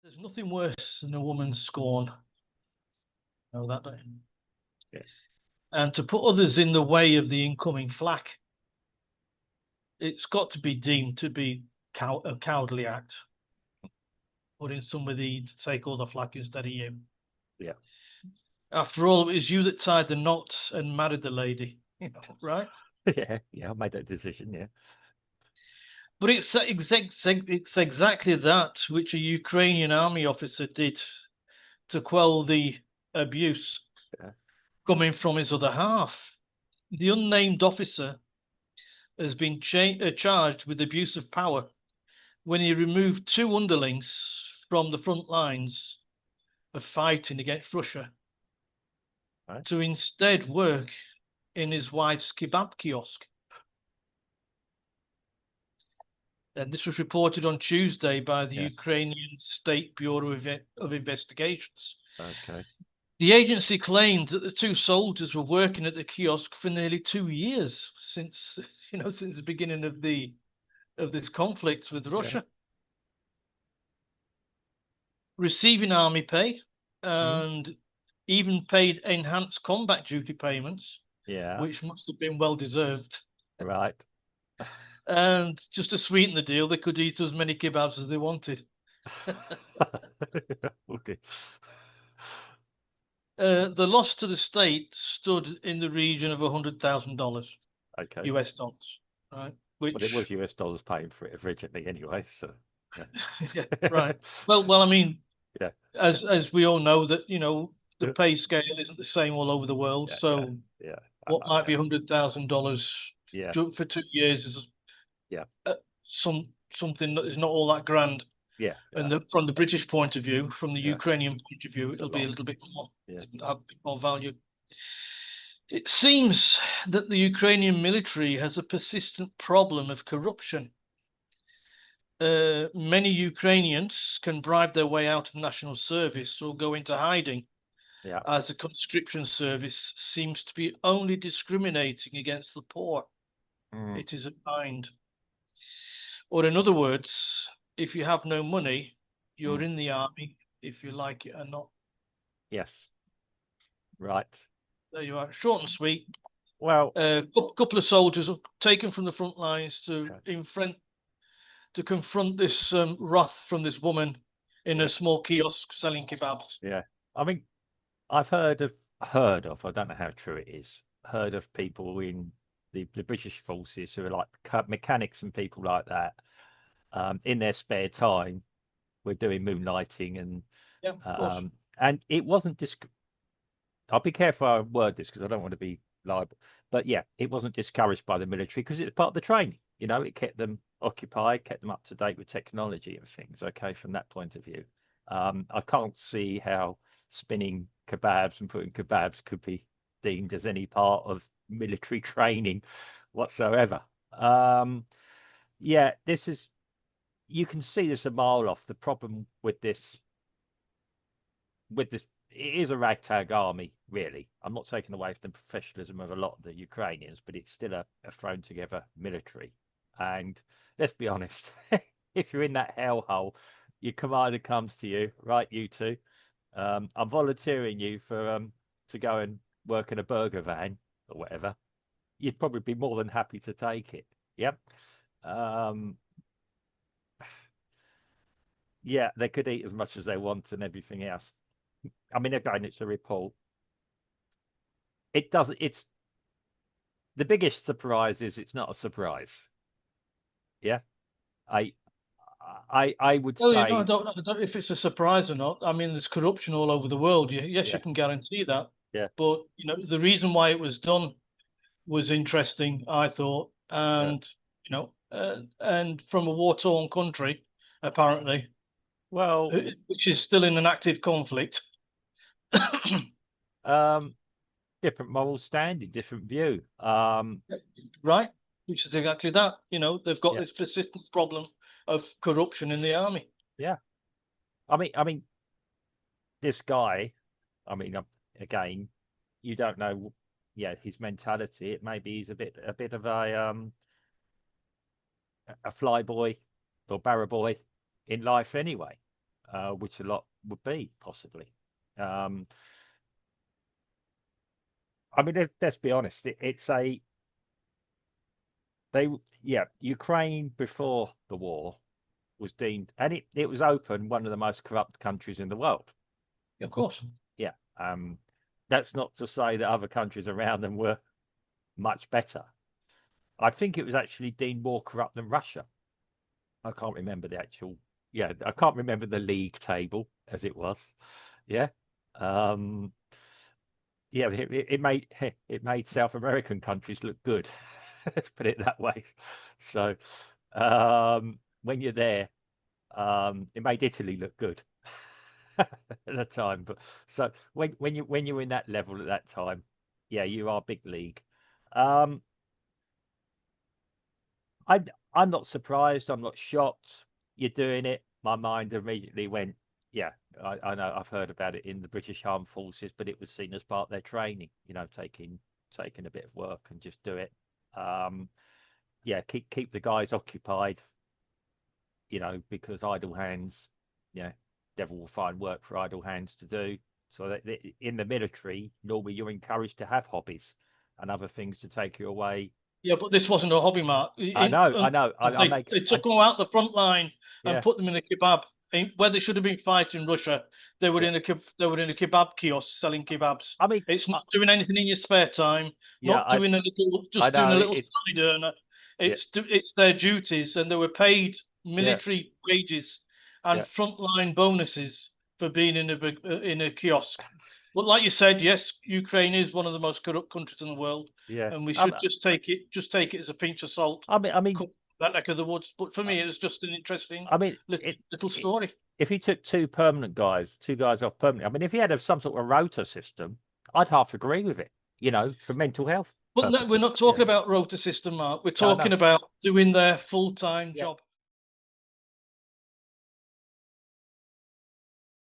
There's nothing worse than a woman's scorn. Know that, don't you? Yeah. And to put others in the way of the incoming flak, it's got to be deemed to be a cowardly act, putting somebody to take all the flak instead of you. Yeah. After all, it was you that tied the knot and married the lady, right? Yeah. Yeah. I made that decision. Yeah. But it's exactly that which a Ukrainian army officer did to quell the abuse Yeah. coming from his other half. The unnamed officer has been charged with abuse of power when he removed two underlings from the front lines of fighting against Russia Right. to instead work in his wife's kebab kiosk. And this was reported on Tuesday by the Yeah. Ukrainian State Bureau of Investigations. Okay. The agency claimed that the two soldiers were working at the kiosk for nearly 2 years since since the beginning of this conflict with Yeah. Russia, receiving army pay Mm. and even paid enhanced combat duty payments, Yeah. which must have been well deserved. Right. And just to sweeten the deal, they could eat as many kebabs as they wanted. Okay. The loss to the state stood in the region of $100,000 Okay. US dollars, right? Well, it Which, was US dollars paying for it originally anyway. So, yeah. yeah, right. Well, I mean, Yeah. as we all know that the pay scale isn't the same all over the world. Yeah. Yeah. So Yeah. I what know. might Yeah. be $100,000 Yeah. for 2 years is Yeah. uh, something that is not all that grand. Yeah. Yeah. And from the British point of view, from the Yeah. Ukrainian point of view, It's a it'll be a lot. little bit more, Yeah. it'll have a bit more value. It seems that the Ukrainian military has a persistent problem of corruption. Many Ukrainians can bribe their way out of national service or go into hiding, Yeah. as the conscription service seems to be only discriminating against the poor. Mm. It is a bind. Or, in other words, if you have no money, you're Mm. in the army, if you like it or not. Yes. Right. There you are, short and sweet. Well, A couple of soldiers are taken from the front lines to yeah. in front to confront this wrath from this woman in a Yeah. small kiosk selling kebabs. Yeah. I mean, I've heard of, I don't know how true it is, heard of people in the British forces who are like mechanics and people like that, in their spare time, we're doing moonlighting Yeah, of course. and it wasn't I'll be careful how I word this because I don't want to be liable. But yeah, it wasn't discouraged by the military because it's part of the training. It kept them occupied, kept them up to date with technology and things. Okay, from that point of view, I can't see how spinning kebabs and putting kebabs could be deemed as any part of military training whatsoever. Yeah, this is, you can see this a mile off. The problem with this it is a ragtag army, really. I'm not taking away from the professionalism of a lot of the Ukrainians, but it's still a thrown together military. And let's be honest, if you're in that hellhole, your commander comes to you, right, you two, I'm volunteering you for to go and work in a burger van or whatever. You'd probably be more than happy to take it. Yep. Um, yeah, they could eat as much as they want and everything else. I mean, again, it's a report. It doesn't. It's the biggest surprise is it's not a surprise. Yeah, I I would Well, say, I don't know if it's a surprise or not. I mean, there's corruption all over the world. Yes, you yeah, can guarantee that. yeah, But the reason why it was done was interesting, I thought, yeah. and from a war-torn country, apparently, Well, which is still in an active conflict. um, different moral standing, different view. Right? Which is exactly that. They've got Yeah, this persistent problem of corruption in the army. yeah. I mean, this guy. I mean, again, you don't know, yeah, his mentality. It maybe he's a bit of a flyboy or barrow boy in life anyway. which a lot would be possibly. Um, I mean, let's be honest. It's a they yeah, Ukraine before the war was deemed, and it was open, one of the most corrupt countries in the world. Of course. Yeah. That's not to say that other countries around them were much better. I think it was actually deemed more corrupt than Russia. I can't remember the actual. Yeah, I can't remember the league table as it was. Yeah. Um, yeah, it made it made South American countries look good. Let's put it that way. So when you're there, it made Italy look good at the time. But so when you're in that level at that time, yeah, you are big league. Um, I I'm not surprised. I'm not shocked. You're doing it. My mind immediately went, yeah, I know. I've heard about it in the British Armed Forces, but it was seen as part of their training. Taking a bit of work and just do it. Um, yeah, keep the guys occupied. Because idle hands, devil will find work for idle hands to do. So that in the military, normally you're encouraged to have hobbies and other things to take you away. Yeah, but this wasn't a hobby, Mark. I know, I know. They took them out the front line and Yeah, put them in a kebab. Where they should have been fighting Russia, they were yeah. in they were in a kebab kiosk selling kebabs. I mean, It's not doing anything in your spare time, yeah, not doing a little, I just doing know a little it's side earner. yeah, It's their duties, and they were paid yeah, military wages yeah, and frontline bonuses for being in a kiosk. But like you said, yes, Ukraine is one of the most corrupt countries in the world, yeah. and we should just take it as a pinch of salt. I mean, That neck of the woods. But for uh, me, it was just an interesting I mean, little story. if he took two guys off permanently, I mean, if he had some sort of rota system, I'd half agree with it. For mental health But no, we're purposes. not Yeah, talking about rota system, Mark. We're I know. talking about doing their full-time Yeah, job.